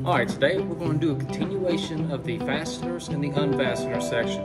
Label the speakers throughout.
Speaker 1: Alright, today we're going to do a continuation of the fasteners and the unfasteners section.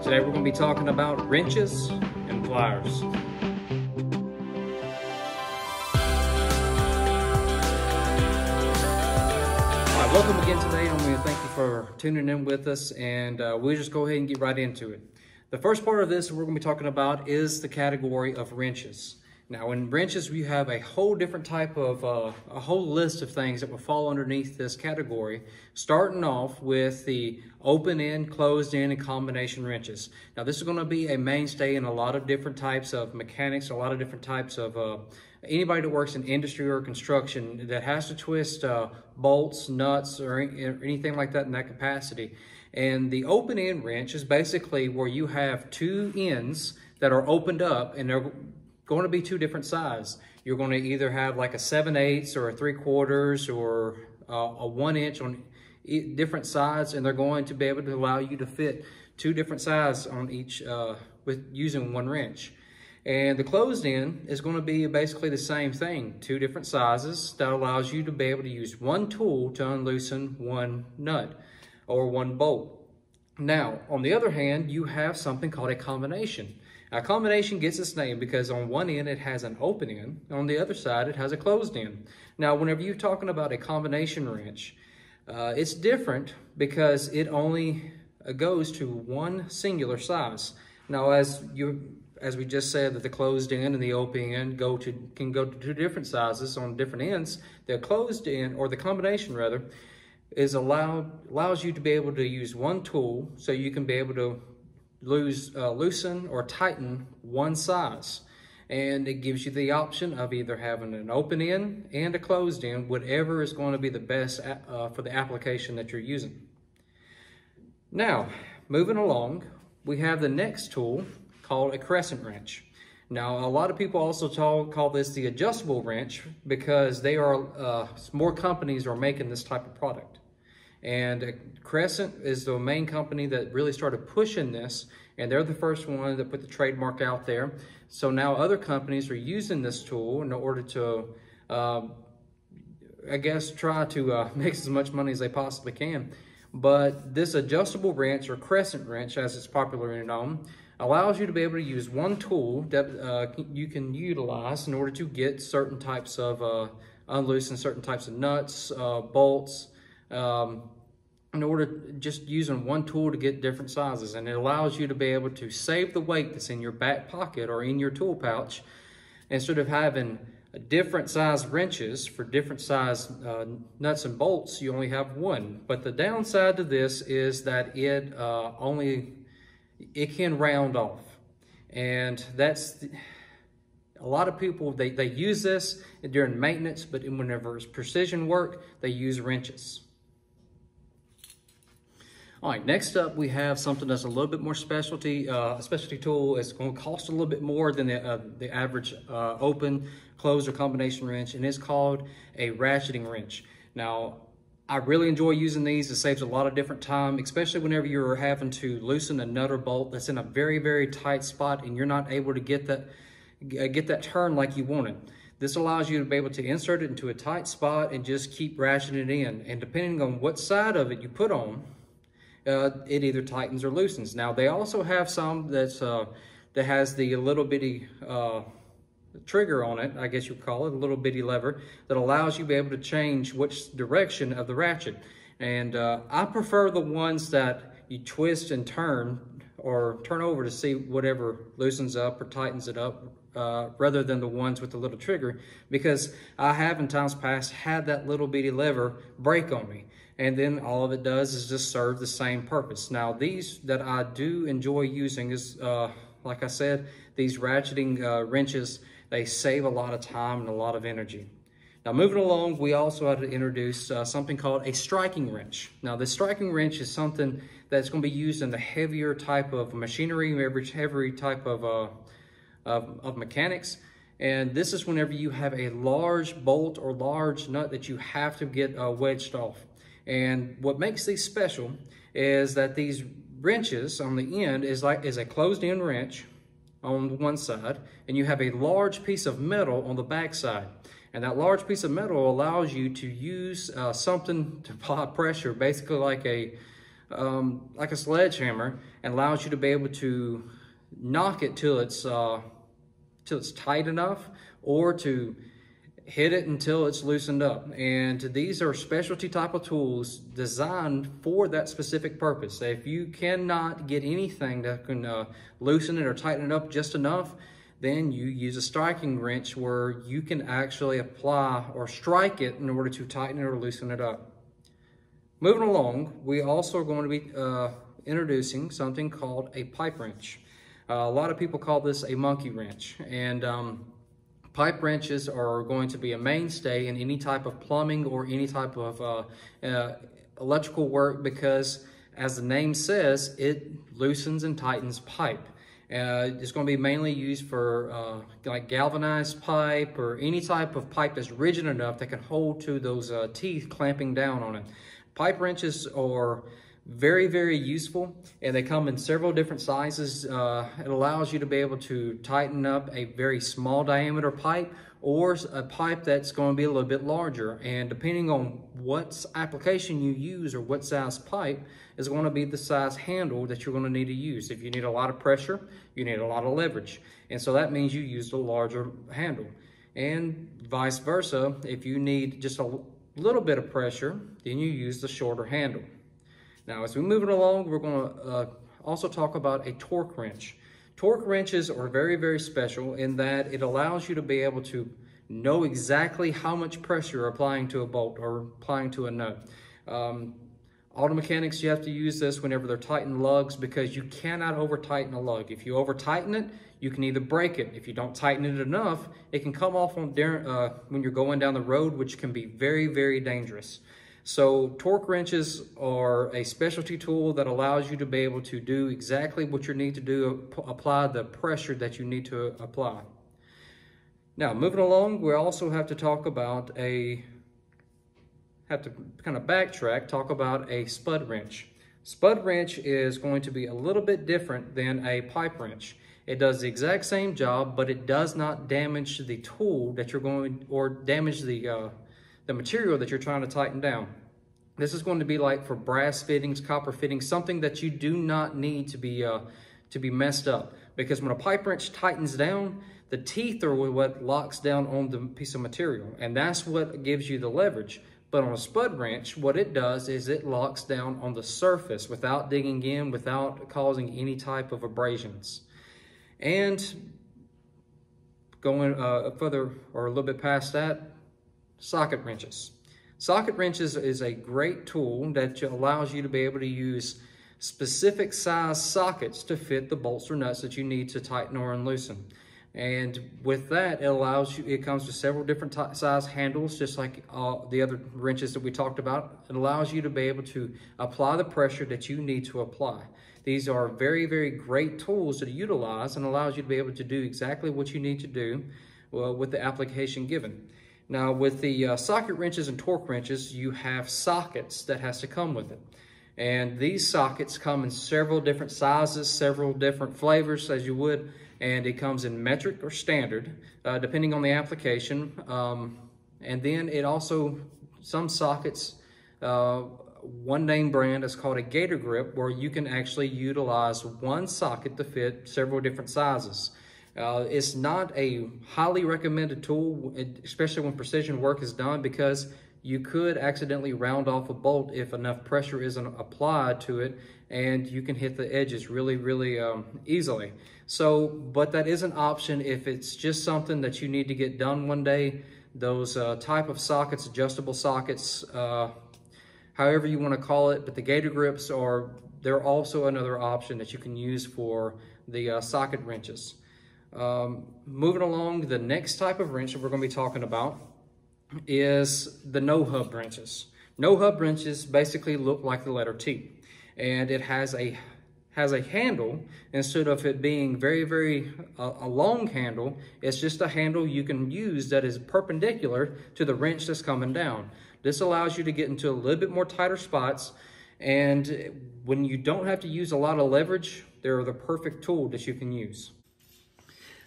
Speaker 1: Today we're going to be talking about wrenches and pliers. Alright, welcome again today. I want to thank you for tuning in with us, and we'll just go ahead and get right into it. The first part of this we're going to be talking about is the category of wrenches. Now, in wrenches, we have a whole different type of, a whole list of things that will fall underneath this category, starting off with the open end, closed end, and combination wrenches. Now, this is going to be a mainstay in a lot of different types of mechanics, a lot of different types of anybody that works in industry or construction that has to twist bolts, nuts, or anything like that in that capacity. And the open end wrench is basically where you have two ends that are opened up, and they're going to be two different sizes. You're going to either have like a 7/8 or a 3/4 or a 1 inch on different sides, and they're going to be able to allow you to fit two different sizes on each with using one wrench. And the closed end is going to be basically the same thing, two different sizes that allows you to be able to use one tool to unloosen one nut or one bolt. Now, on the other hand, you have something called a combination. A combination gets its name because on one end it has an open end, on the other side it has a closed end. Now, whenever you're talking about a combination wrench, it's different because it only goes to one singular size. Now, as we just said, that the closed end and the open end can go to two different sizes on different ends. The closed end, or the combination rather, allows you to be able to use one tool, so you can be able to loosen or tighten one size, and it gives you the option of either having an open end and a closed end, whatever is going to be the best for the application that you're using. Now, moving along, we have the next tool called a crescent wrench. Now, a lot of people also call this the adjustable wrench because they are more companies are making this type of product. And Crescent is the main company that really started pushing this, and they're the first one that put the trademark out there. So now other companies are using this tool in order to, I guess, try to make as much money as they possibly can. But this adjustable wrench, or crescent wrench as it's popularly known, allows you to be able to use one tool that you can utilize in order to get certain types of, unloosen certain types of nuts, bolts, in order just using one tool to get different sizes. And it allows you to be able to save the weight that's in your back pocket or in your tool pouch. Instead of having different size wrenches for different size nuts and bolts, you only have one. But the downside to this is that it can round off. And that's a lot of people, they use this during maintenance, but whenever it's precision work, they use wrenches. All right, next up we have something that's a little bit more specialty. A specialty tool. It's going to cost a little bit more than the average open, closed, or combination wrench, and it's called a ratcheting wrench. Now, I really enjoy using these. It saves a lot of different time, especially whenever you're having to loosen a nut or bolt that's in a very, very tight spot and you're not able to get that turn like you want it. This allows you to be able to insert it into a tight spot and just keep ratcheting it in. And depending on what side of it you put on, it either tightens or loosens. Now, they also have some that has the little bitty trigger on it, I guess you call it, a little bitty lever that allows you to be able to change which direction of the ratchet. And I prefer the ones that you twist and turn or turn over to see whatever loosens up or tightens it up, rather than the ones with the little trigger, because I have in times past had that little bitty lever break on me, and then all of it does is just serve the same purpose. Now, these that I do enjoy using is, like I said, these ratcheting wrenches. They save a lot of time and a lot of energy. Now, moving along, we also had to introduce something called a striking wrench. Now, the striking wrench is something that's going to be used in the heavier type of machinery, heavy type of mechanics. And this is whenever you have a large bolt or large nut that you have to get wedged off. And what makes these special is that these wrenches on the end is a closed end wrench on one side, and you have a large piece of metal on the back side. And that large piece of metal allows you to use something to apply pressure, basically like a sledgehammer, and allows you to be able to knock it till it's tight enough, or to hit it until it's loosened up. And these are specialty type of tools designed for that specific purpose. If you cannot get anything that can loosen it or tighten it up just enough, then you use a striking wrench where you can actually apply or strike it in order to tighten it or loosen it up. Moving along, we also are going to be introducing something called a pipe wrench. A lot of people call this a monkey wrench, and pipe wrenches are going to be a mainstay in any type of plumbing or any type of electrical work, because as the name says, it loosens and tightens pipe. It's going to be mainly used for like galvanized pipe or any type of pipe that's rigid enough that can hold to those teeth clamping down on it. Pipe wrenches are very, very useful, and they come in several different sizes. It allows you to be able to tighten up a very small diameter pipe, or a pipe that's going to be a little bit larger. And depending on what application you use or what size pipe is going to be the size handle that you're going to need to use. If you need a lot of pressure, you need a lot of leverage. And so that means you use the larger handle. And vice versa, if you need just a little bit of pressure, then you use the shorter handle. Now, as we move it along, we're going to also talk about a torque wrench. Torque wrenches are very, very special in that it allows you to be able to know exactly how much pressure you're applying to a bolt or applying to a nut. Auto mechanics, you have to use this whenever they're tightening lugs, because you cannot over tighten a lug. If you over tighten it, you can either break it. If you don't tighten it enough, it can come off on when you're going down the road, which can be very, very dangerous. So torque wrenches are a specialty tool that allows you to be able to do exactly what you need to do, apply the pressure that you need to apply. Now, moving along, we also have to talk about kind of backtrack, talk about a spud wrench. Spud wrench is going to be a little bit different than a pipe wrench. It does the exact same job, but it does not damage the tool that you're going, or damage the material that you're trying to tighten down. This is going to be like for brass fittings, copper fittings, something that you do not need to be messed up. Because when a pipe wrench tightens down, the teeth are what locks down on the piece of material, and that's what gives you the leverage. But on a spud wrench, what it does is it locks down on the surface without digging in, without causing any type of abrasions. And going further or a little bit past that, socket wrenches. Socket wrenches is a great tool that allows you to be able to use specific size sockets to fit the bolts or nuts that you need to tighten or unloosen. And with that, it comes with several different size handles, just like the other wrenches that we talked about. It allows you to be able to apply the pressure that you need to apply. These are very, very great tools to utilize, and allows you to be able to do exactly what you need to do with the application given. Now, with the socket wrenches and torque wrenches, you have sockets that has to come with it. And these sockets come in several different sizes, several different flavors, as you would, and it comes in metric or standard, depending on the application. And then it also, some sockets, one name brand is called a gator grip, where you can actually utilize one socket to fit several different sizes. It's not a highly recommended tool, especially when precision work is done, because you could accidentally round off a bolt if enough pressure isn't applied to it, and you can hit the edges really, really easily. So, but that is an option if it's just something that you need to get done one day. Those type of sockets, adjustable sockets, however you want to call it, but the gator grips they're also another option that you can use for the socket wrenches. Moving along, the next type of wrench that we're going to be talking about is the no-hub wrenches. No-hub wrenches basically look like the letter T, and it has a handle. Instead of it being a long handle, it's just a handle you can use that is perpendicular to the wrench that's coming down. This allows you to get into a little bit more tighter spots, and when you don't have to use a lot of leverage, they're the perfect tool that you can use.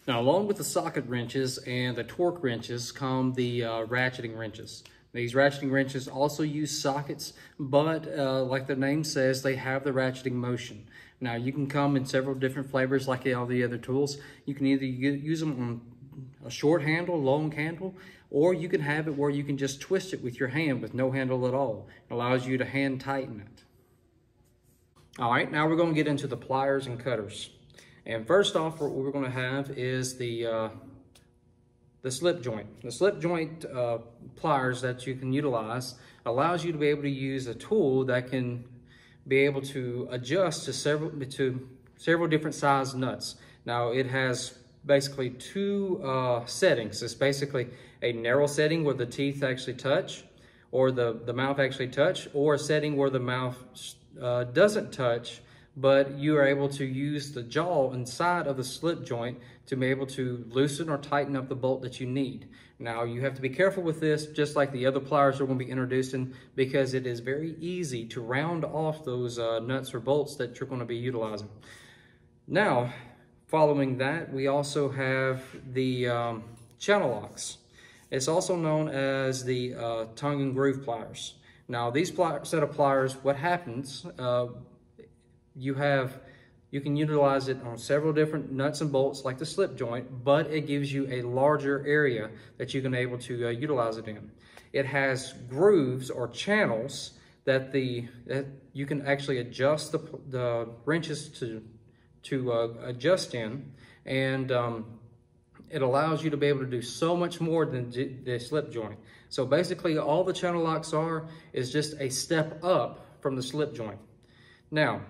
Speaker 1: Now, along with the socket wrenches and the torque wrenches come the ratcheting wrenches. These ratcheting wrenches also use sockets, but like the name says, they have the ratcheting motion. Now, you can come in several different flavors like all the other tools. You can either use them on a short handle, long handle, or you can have it where you can just twist it with your hand with no handle at all. It allows you to hand tighten it. All right, now we're going to get into the pliers and cutters. And first off, what we're going to have is the slip joint. The slip joint pliers that you can utilize allows you to be able to use a tool that can be able to adjust to several different size nuts. Now, it has basically two settings. It's basically a narrow setting where the teeth actually touch, or the mouth actually touch, or a setting where the mouth doesn't touch, but you are able to use the jaw inside of the slip joint to be able to loosen or tighten up the bolt that you need. Now, you have to be careful with this, just like the other pliers we're going to be introducing, because it is very easy to round off those nuts or bolts that you're going to be utilizing. Now, following that, we also have the channel locks. It's also known as the tongue and groove pliers. Now, these set of pliers, what happens, you can utilize it on several different nuts and bolts like the slip joint, but it gives you a larger area that you can be able to utilize it in. It has grooves or channels that you can actually adjust the wrenches to adjust in, and it allows you to be able to do so much more than the slip joint. So basically, all the channel locks is just a step up from the slip joint. Now,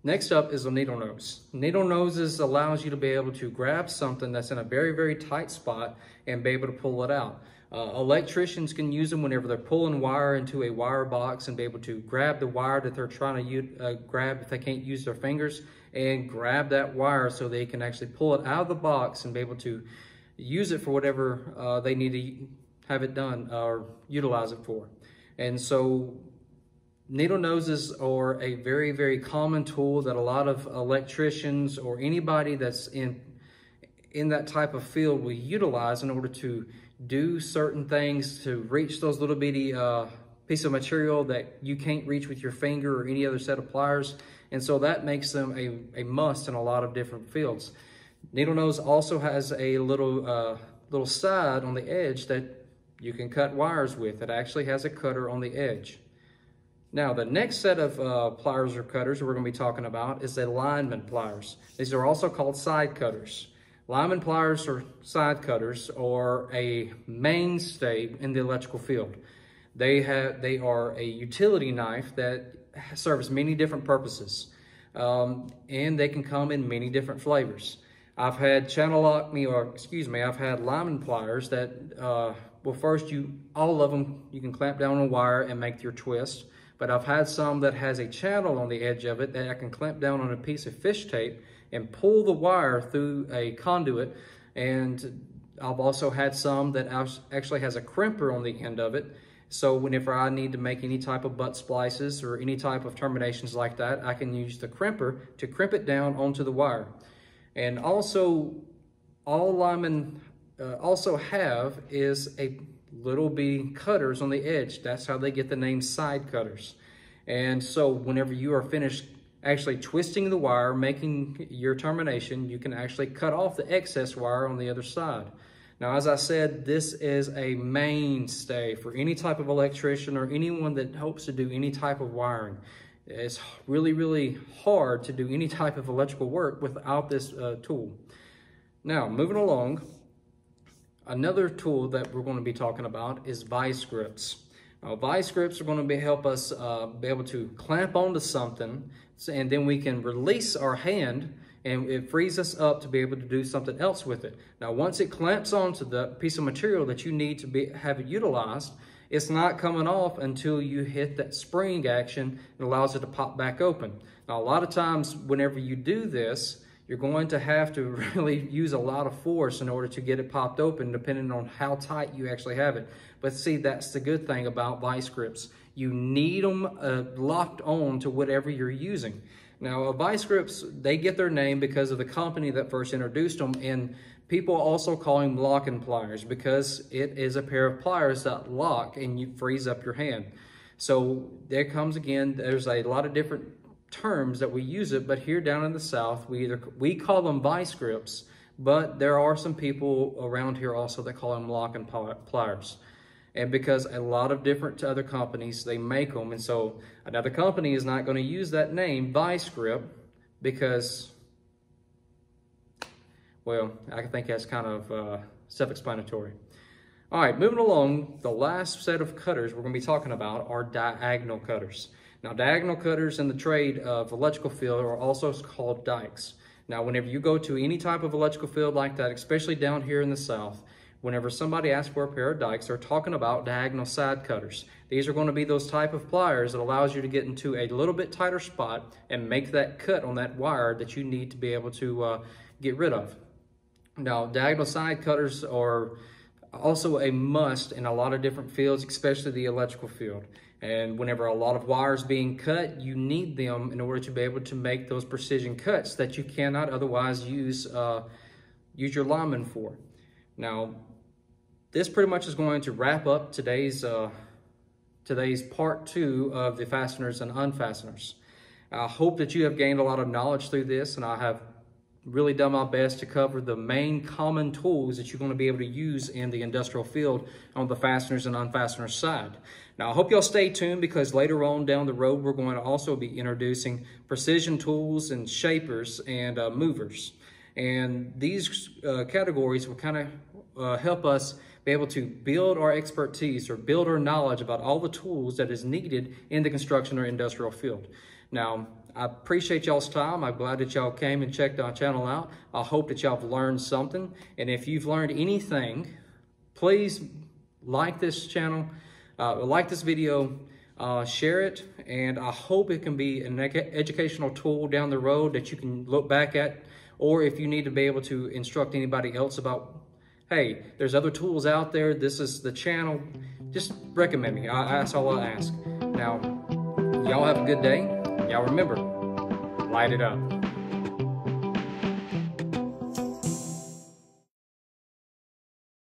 Speaker 1: next up is a needle nose. Needle noses allows you to be able to grab something that's in a very, very tight spot and be able to pull it out. Electricians can use them whenever they're pulling wire into a wire box and be able to grab the wire that they're trying to grab if they can't use their fingers, and grab that wire so they can actually pull it out of the box and be able to use it for whatever they need to have it done or utilize it for. And so needle noses are a very, very common tool that a lot of electricians or anybody that's in that type of field will utilize in order to do certain things to reach those little bitty piece of material that you can't reach with your finger or any other set of pliers. And so that makes them a must in a lot of different fields. Needle nose also has a little side on the edge that you can cut wires with. It actually has a cutter on the edge. Now, the next set of pliers or cutters we're going to be talking about is the lineman pliers. These are also called side cutters. Lineman pliers or side cutters are a mainstay in the electrical field. They are a utility knife that serves many different purposes, and they can come in many different flavors. I've had I've had lineman pliers that, well, first all of them, you can clamp down on a wire and make your twist. But I've had some that has a channel on the edge of it that I can clamp down on a piece of fish tape and pull the wire through a conduit. And I've also had some that actually has a crimper on the end of it. So whenever I need to make any type of butt splices or any type of terminations like that, I can use the crimper to crimp it down onto the wire. And also, all linemen also have is a little bitty cutters on the edge. That's how they get the name side cutters. And so whenever you are finished actually twisting the wire, making your termination, you can actually cut off the excess wire on the other side. Now, as I said, this is a mainstay for any type of electrician or anyone that hopes to do any type of wiring. It's really, really hard to do any type of electrical work without this tool. Now, moving along, another tool that we're going to be talking about is vice grips. Now, vice grips are going to help us be able to clamp onto something, and then we can release our hand, and it frees us up to be able to do something else with it. Now, once it clamps onto the piece of material that you need to have it utilized, it's not coming off until you hit that spring action and allows it to pop back open. Now, a lot of times whenever you do this, you're going to have to really use a lot of force in order to get it popped open, depending on how tight you actually have it. But see, that's the good thing about vice grips. You need them locked on to whatever you're using. Now, vice grips, they get their name because of the company that first introduced them, and people also call them locking pliers because it is a pair of pliers that lock and you freeze up your hand. So there comes again, there's a lot of different terms that we use it, but here down in the South, we call them vice grips, but there are some people around here also that call them locking pliers. And because a lot of different other companies, they make them. And so another company is not going to use that name, vice grip, because, well, I think that's kind of self-explanatory. All right, moving along, the last set of cutters we're going to be talking about are diagonal cutters. Now, diagonal cutters in the trade of electrical field are also called dikes. Now, whenever you go to any type of electrical field like that, especially down here in the South, whenever somebody asks for a pair of dikes, they're talking about diagonal side cutters. These are going to be those type of pliers that allows you to get into a little bit tighter spot and make that cut on that wire that you need to be able to get rid of. Now, diagonal side cutters are also a must in a lot of different fields, especially the electrical field. And whenever a lot of wires being cut, you need them in order to be able to make those precision cuts that you cannot otherwise use your lineman for. Now, this pretty much is going to wrap up today's part 2 of the fasteners and unfasteners. I hope that you have gained a lot of knowledge through this, and I have really done my best to cover the main common tools that you're going to be able to use in the industrial field on the fasteners and unfasteners side. Now, I hope y'all stay tuned because later on down the road, we're going to also be introducing precision tools and shapers and movers. And these categories will kind of help us be able to build our expertise or build our knowledge about all the tools that is needed in the construction or industrial field. Now, I appreciate y'all's time. I'm glad that y'all came and checked our channel out. I hope that y'all have learned something. And if you've learned anything, please like this channel, like this video, share it, and I hope it can be an educational tool down the road that you can look back at, or if you need to be able to instruct anybody else about, hey, there's other tools out there, this is the channel, just recommend me. That's all I ask. Now, y'all have a good day. Y'all remember, light it up.